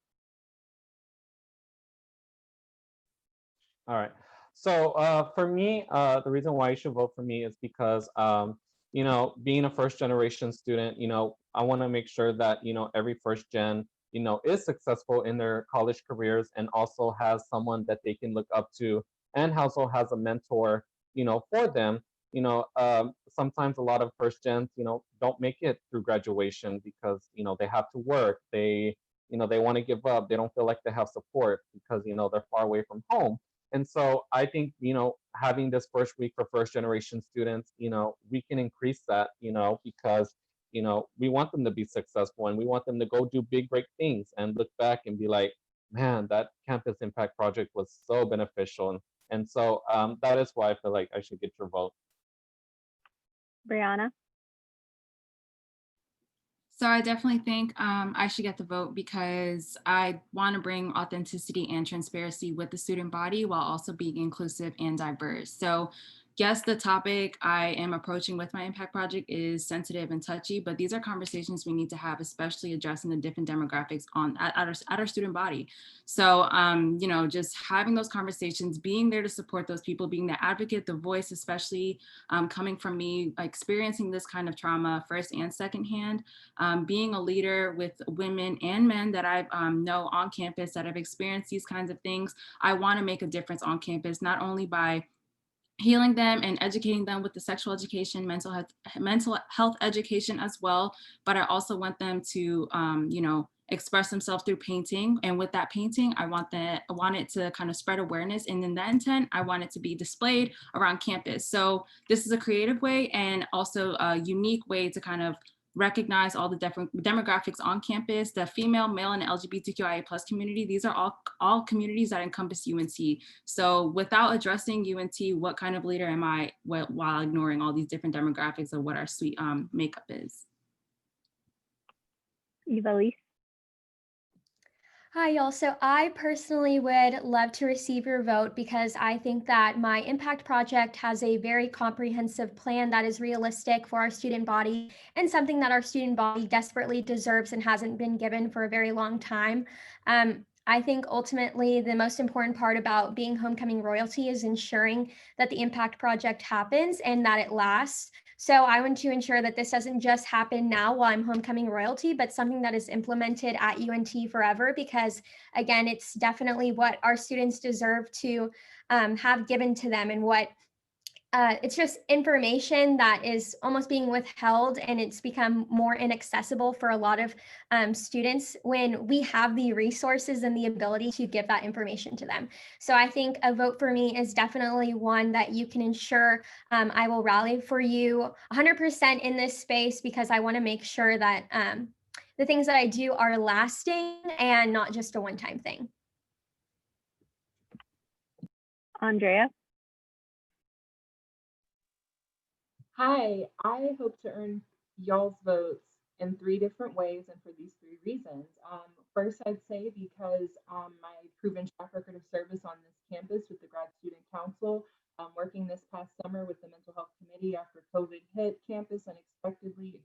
All right. So for me, the reason why you should vote for me is because, being a first generation student, I want to make sure that, every first gen, is successful in their college careers and also has someone that they can look up to and also has a mentor, for them. Sometimes a lot of first gens, don't make it through graduation because, they have to work. They want to give up. They don't feel like they have support because, they're far away from home. And so I think, having this first week for first generation students, we can increase that, because, we want them to be successful and we want them to go do big, great things and look back and be like, man, that campus impact project was so beneficial. And so that is why I feel like I should get your vote. Brianna? So I definitely think I should get the vote because I want to bring authenticity and transparency with the student body while also being inclusive and diverse. So yes, the topic I am approaching with my impact project is sensitive and touchy, but these are conversations we need to have, especially addressing the different demographics at our student body. So, just having those conversations, being there to support those people, being the advocate, the voice, especially coming from me, experiencing this kind of trauma first and secondhand, being a leader with women and men that I know on campus that have experienced these kinds of things. I want to make a difference on campus, not only by healing them and educating them with the sexual education, mental health education as well. But I also want them to, express themselves through painting. And with that painting, I want it to kind of spread awareness. And in that intent, I want it to be displayed around campus. So this is a creative way and also a unique way to kind of recognize all the different demographics on campus, the female, male, and LGBTQIA+ community. These are all communities that encompass UNT. So without addressing UNT, what kind of leader am I while ignoring all these different demographics of what our suite makeup is? Evelise? Hi, y'all. So I personally would love to receive your vote because I think that my impact project has a very comprehensive plan that is realistic for our student body and something that our student body desperately deserves and hasn't been given for a very long time. I think ultimately the most important part about being homecoming royalty is ensuring that the impact project happens and that it lasts. So I want to ensure that this doesn't just happen now while I'm homecoming royalty, but something that is implemented at UNT forever, because again, it's definitely what our students deserve to have given to them, and what it's just information that is almost being withheld, and it's become more inaccessible for a lot of students when we have the resources and the ability to give that information to them. So I think a vote for me is definitely one that you can ensure I will rally for you 100% in this space, because I want to make sure that the things that I do are lasting and not just a one-time thing. Andrea? Hi, I hope to earn y'all's votes in 3 different ways and for these 3 reasons. First, I'd say because my proven track record of service on this campus with the Grad Student Council, working this past summer with the Mental Health Committee after COVID hit campus unexpectedly,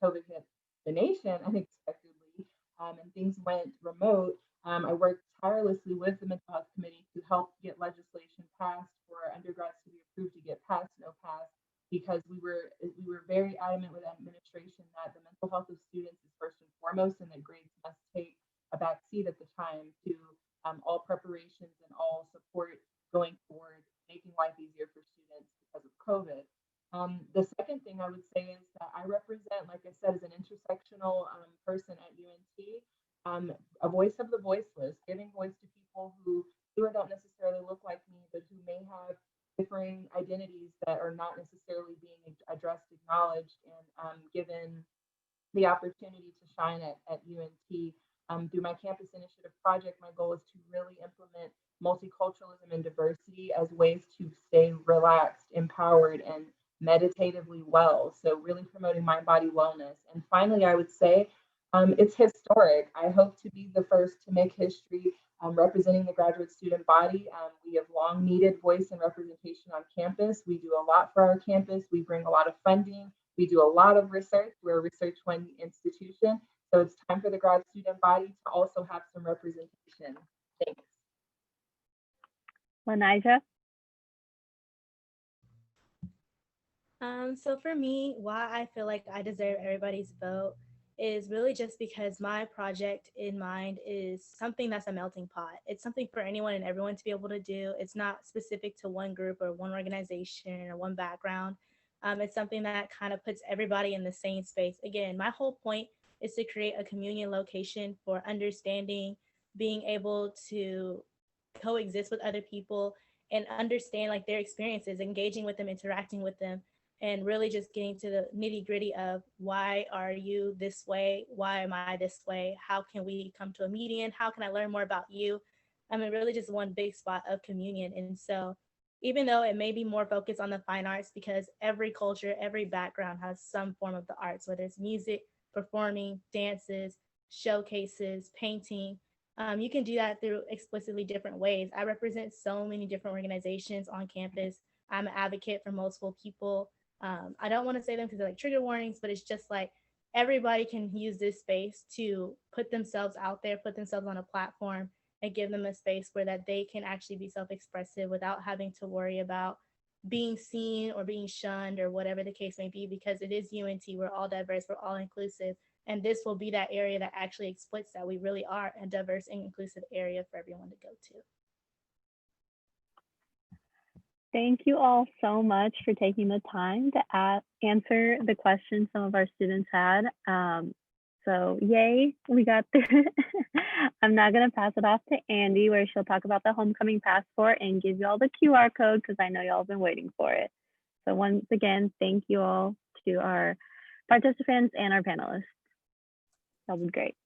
COVID hit the nation unexpectedly, and things went remote. I worked tirelessly with the Mental Health Committee to help get legislation passed for undergrads to be approved to get past no pass, because we were very adamant with administration that the mental health of students is first and foremost, and that grades must take a back seat at the time to all preparations and all support going forward, making life easier for students because of COVID. The second thing I would say is that I represent, like I said, as an intersectional person at UNT, a voice of the voiceless, giving voice to people who do or don't necessarily look like me, but who may have differing identities that are not necessarily being addressed, acknowledged, and given the opportunity to shine at UNT. Through my campus initiative project, my goal is to really implement multiculturalism and diversity as ways to stay relaxed, empowered, and meditatively well. So really promoting mind-body wellness. And finally, I would say it's historic. I hope to be the first to make history representing the graduate student body. We have long needed voice and representation on campus. We do a lot for our campus. We bring a lot of funding. We do a lot of research. We're a research-funded institution. So it's time for the grad student body to also have some representation. Thanks. Lanija? So for me, why I feel like I deserve everybody's vote is really just because my project in mind is something that's a melting pot. It's something for anyone and everyone to be able to do. It's not specific to one group or one organization or one background. It's something that kind of puts everybody in the same space. Again, my whole point is to create a communion location for understanding, being able to coexist with other people and understand like their experiences, engaging with them, interacting with them, and really just getting to the nitty gritty of why are you this way? Why am I this way? How can we come to a median? How can I learn more about you? I mean, really just one big spot of communion. And so even though it may be more focused on the fine arts, because every culture, every background has some form of the arts, whether it's music, performing, dances, showcases, painting, you can do that through explicitly different ways. I represent so many different organizations on campus. I'm an advocate for multiple people. I don't want to say them because they're like trigger warnings, but it's just like everybody can use this space to put themselves out there, put themselves on a platform, and give them a space where that they can actually be self-expressive without having to worry about being seen or being shunned or whatever the case may be, because it is UNT. We're all diverse, we're all inclusive. And this will be that area that actually exploits that we really are a diverse and inclusive area for everyone to go to. Thank you all so much for taking the time to answer the questions some of our students had. So yay, we got this. I'm now gonna pass it off to Andy, where she'll talk about the homecoming passport and give you all the QR code, because I know y'all have been waiting for it. So once again, thank you all to our participants and our panelists. That would be great.